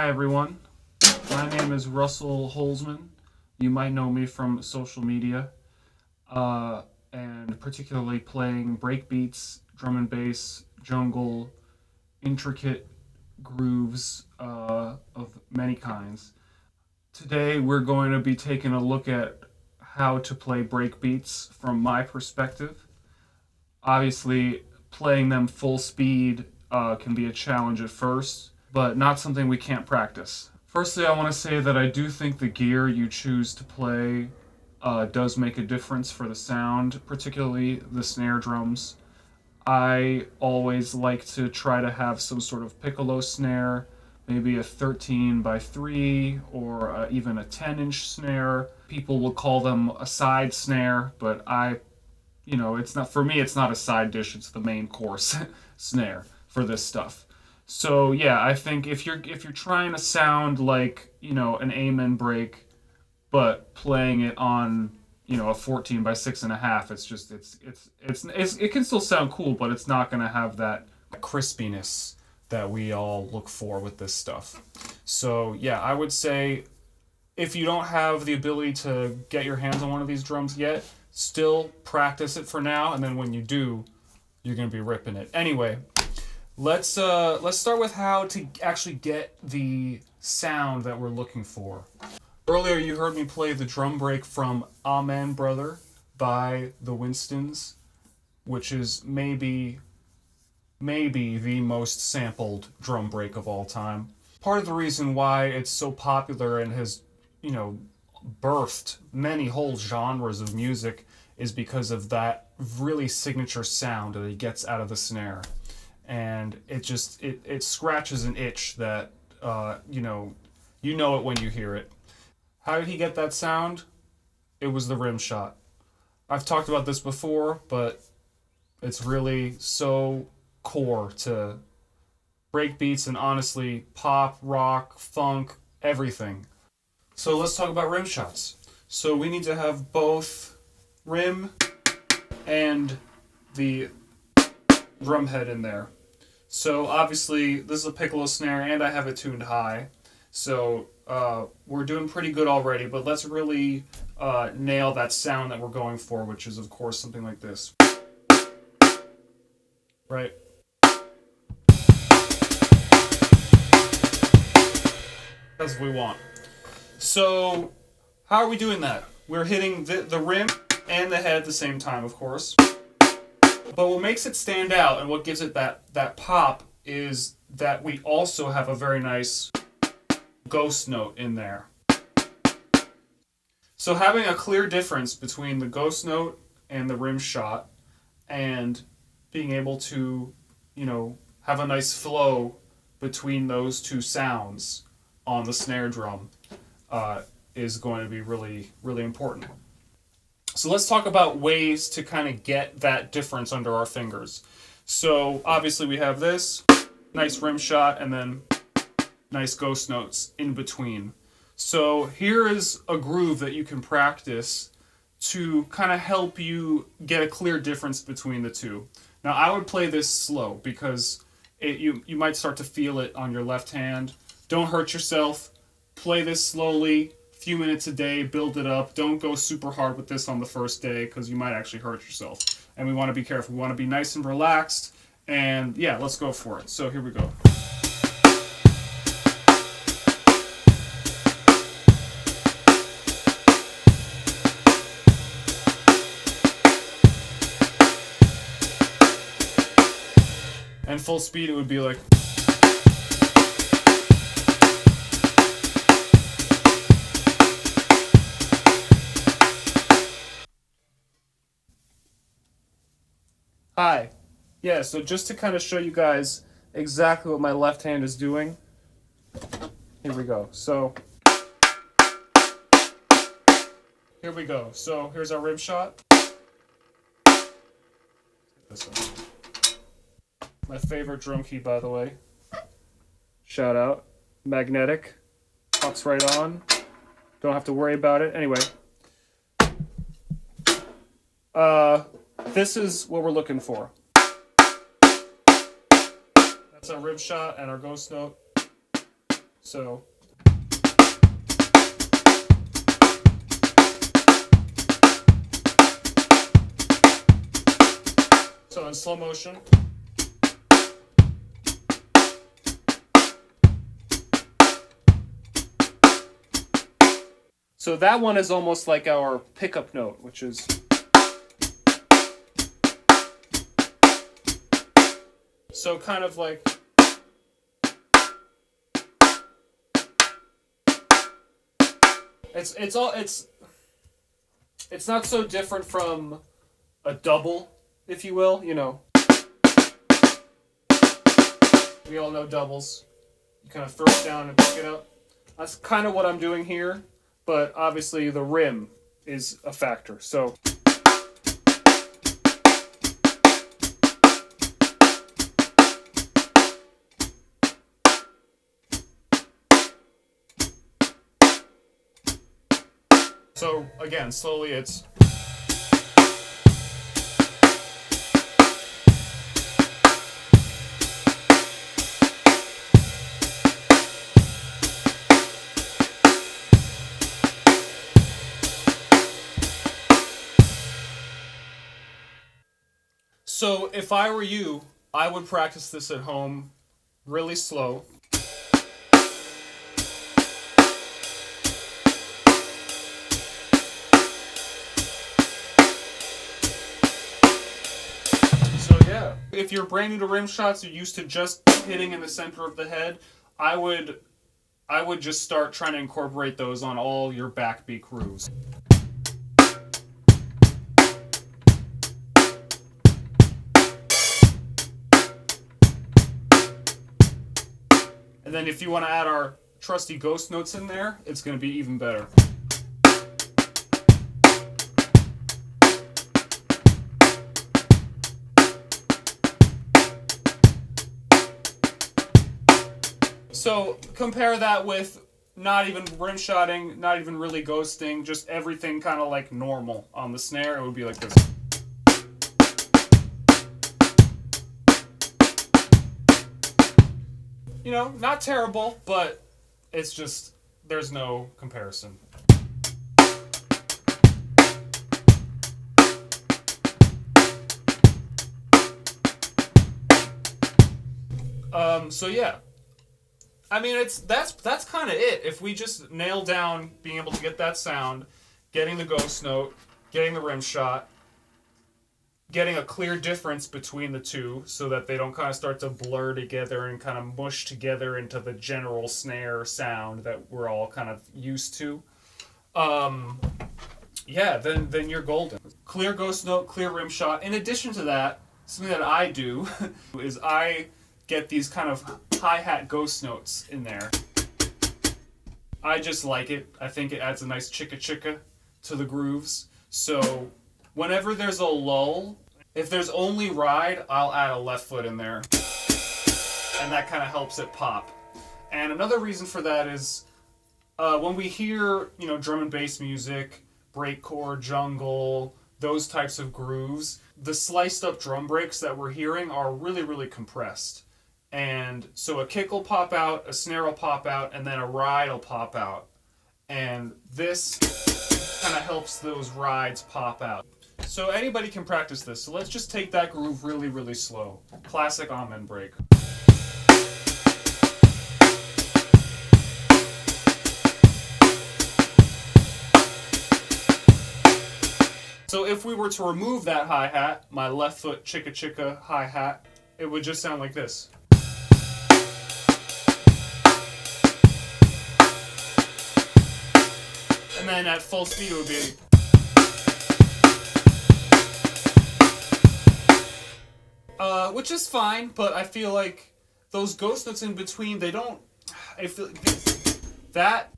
Hi everyone, my name is Russell Holzman. You might know me from social media, and particularly playing breakbeats, drum and bass, jungle, intricate grooves of many kinds. Today we're going to be taking a look at how to play breakbeats from my perspective. Obviously, playing them full speed can be a challenge at first, but not something we can't practice. Firstly, I want to say that I do think the gear you choose to play does make a difference for the sound, particularly the snare drums. I always like to try to have some sort of piccolo snare, maybe a 13 by 3 or even a 10-inch snare. People will call them a side snare, but it's not, for me, it's not a side dish, it's the main course snare for this stuff. So yeah, I think if you're trying to sound like, an amen break, but playing it on, a 14 by 6.5, it can still sound cool, but it's not going to have that crispiness that we all look for with this stuff. So yeah, I would say if you don't have the ability to get your hands on one of these drums yet, still practice it for now, and then when you do, you're going to be ripping it. Anyway, let's start with how to actually get the sound that we're looking for. Earlier you heard me play the drum break from Amen Brother by the Winstons, which is maybe the most sampled drum break of all time. Part of the reason why it's so popular and has, birthed many whole genres of music is because of that really signature sound that he gets out of the snare. And it scratches an itch that, you know it when you hear it. How did he get that sound? It was the rim shot. I've talked about this before, but it's really so core to breakbeats and honestly pop, rock, funk, everything. So let's talk about rim shots. So we need to have both rim and the drum head in there. So obviously this is a piccolo snare and I have it tuned high. So we're doing pretty good already, but let's really nail that sound that we're going for, which is of course something like this. Right? That's what we want. So how are we doing that? We're hitting the rim and the head at the same time, of course. But what makes it stand out and what gives it that pop is that we also have a very nice ghost note in there. So having a clear difference between the ghost note and the rim shot and being able to, have a nice flow between those two sounds on the snare drum is going to be really, really important. So let's talk about ways to kind of get that difference under our fingers. So obviously we have this nice rim shot and then nice ghost notes in between. So here is a groove that you can practice to kind of help you get a clear difference between the two. Now I would play this slow because you might start to feel it on your left hand. Don't hurt yourself. Play this slowly, few minutes a day, build it up. Don't go super hard with this on the first day because you might actually hurt yourself. And we want to be careful. We want to be nice and relaxed. And yeah, let's go for it. So here we go. And full speed, it would be like... Hi. Yeah, so just to kind of show you guys exactly what my left hand is doing, here we go. So, here we go. So, here's our rim shot. This one. My favorite drum key, by the way. Shout out. Magnetic. Pops right on. Don't have to worry about it. Anyway. This is what we're looking for. That's our rim shot and our ghost note. So in slow motion. So that one is almost like our pickup note, which is so kind of like it's not so different from a double, if you will, you know. We all know doubles. You kind of throw it down and pick it up. That's kind of what I'm doing here, but obviously the rim is a factor. So again, slowly it's so if I were you, I would practice this at home really slow. So yeah, if you're brand new to Rimshots, you're used to just hitting in the center of the head, I would just start trying to incorporate those on all your backbeat grooves. And then if you want to add our trusty ghost notes in there, it's going to be even better. So compare that with not even rimshotting, not even really ghosting, just everything kind of like normal on the snare. It would be like this. You know, not terrible, but it's just, there's no comparison. So yeah. I mean, that's kind of it. If we just nail down being able to get that sound, getting the ghost note, getting the rim shot, getting a clear difference between the two so that they don't kind of start to blur together and kind of mush together into the general snare sound that we're all kind of used to. Yeah, then you're golden. Clear ghost note, clear rim shot. In addition to that, something that I do is I get these kind of hi-hat ghost notes in there. I just like it. I think it adds a nice chicka-chicka to the grooves. So whenever there's a lull, if there's only ride, I'll add a left foot in there. And that kind of helps it pop. And another reason for that is when we hear, you know, drum and bass music, breakcore, jungle, those types of grooves, the sliced up drum breaks that we're hearing are really, really compressed. And so a kick will pop out, a snare will pop out, and then a ride will pop out. And this kind of helps those rides pop out. So anybody can practice this. So let's just take that groove really, really slow. Classic amen break. So if we were to remove that hi-hat, my left foot chicka-chicka hi-hat, it would just sound like this. And then at full speed it would be... which is fine, but I feel like those ghost notes in between, they don't... I feel like that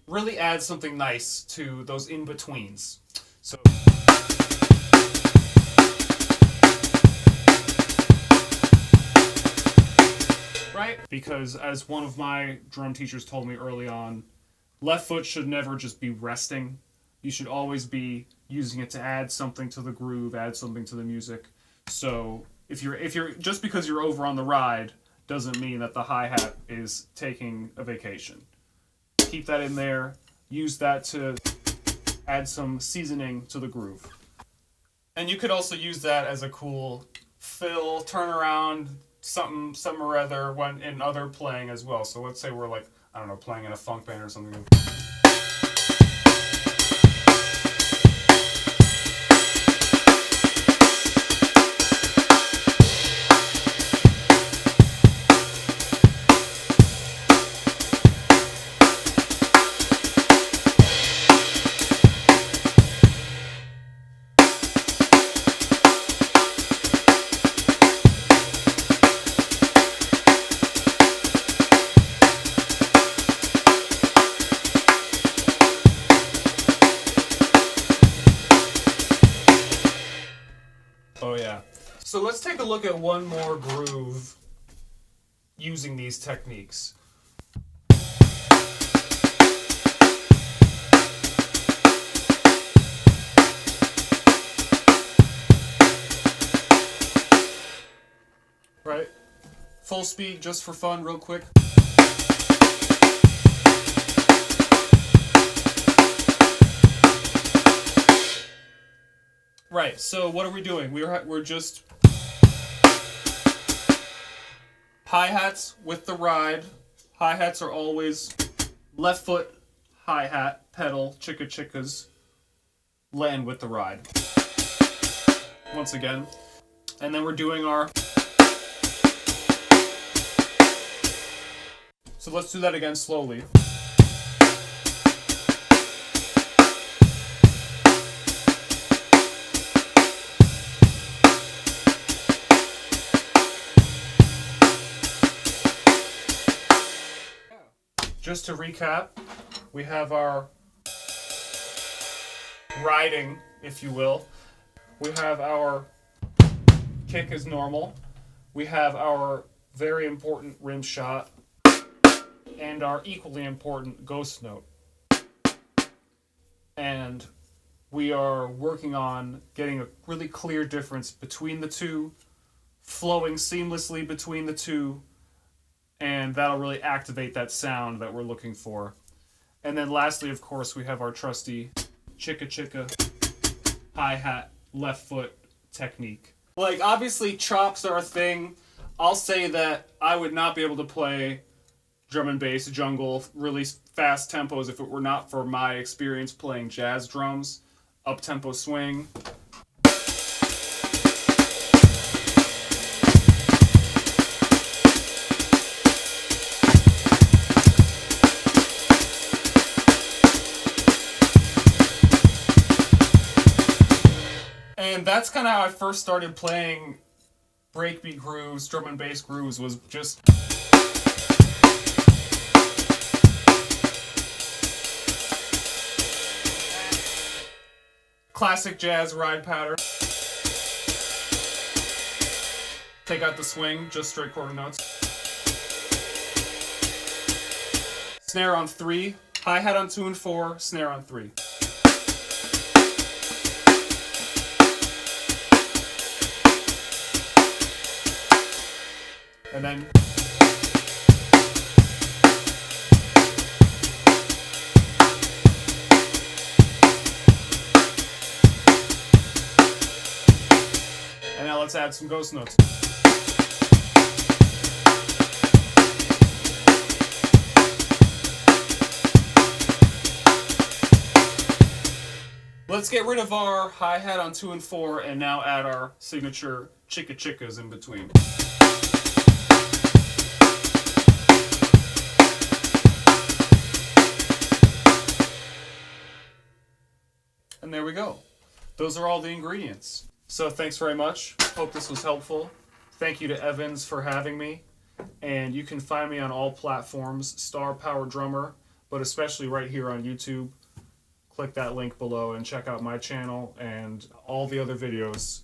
really adds something nice to those in-betweens. So... Right? Because as one of my drum teachers told me early on, left foot should never just be resting. You should always be using it to add something to the groove, add something to the music. So if you're just because you're over on the ride, doesn't mean that the hi-hat is taking a vacation. Keep that in there. Use that to add some seasoning to the groove. And you could also use that as a cool fill, turnaround, something or other when in other playing as well. So let's say we're like, I don't know, playing in a funk band or something. Oh yeah. So let's take a look at one more groove using these techniques. Right? Full speed just for fun real quick. Right, so what are we doing? We're just hi-hats with the ride. Hi-hats are always left foot, hi-hat, pedal, chicka-chickas, land with the ride. Once again. And then we're doing our... So let's do that again slowly. Just to recap, we have our riding, if you will. We have our kick as normal. We have our very important rim shot and our equally important ghost note. And we are working on getting a really clear difference between the two, flowing seamlessly between the two, and that'll really activate that sound that we're looking for. And then lastly, of course, we have our trusty chicka-chicka hi-hat left foot technique. Like, obviously chops are a thing. I'll say that I would not be able to play drum and bass, jungle, really fast tempos if it were not for my experience playing jazz drums, up-tempo swing. And that's kind of how I first started playing breakbeat grooves, drum and bass grooves, was just classic jazz ride pattern. Take out the swing, just straight quarter notes. Snare on 3, hi-hat on 2 and 4, snare on 3. And then and now let's add some ghost notes. Let's get rid of our hi-hat on 2 and 4 and now add our signature chicka-chickas in between. And there we go. Those are all the ingredients. So thanks very much. Hope this was helpful. Thank you to Evans for having me. And you can find me on all platforms, Star Power Drummer, but especially right here on YouTube. Click that link below and check out my channel and all the other videos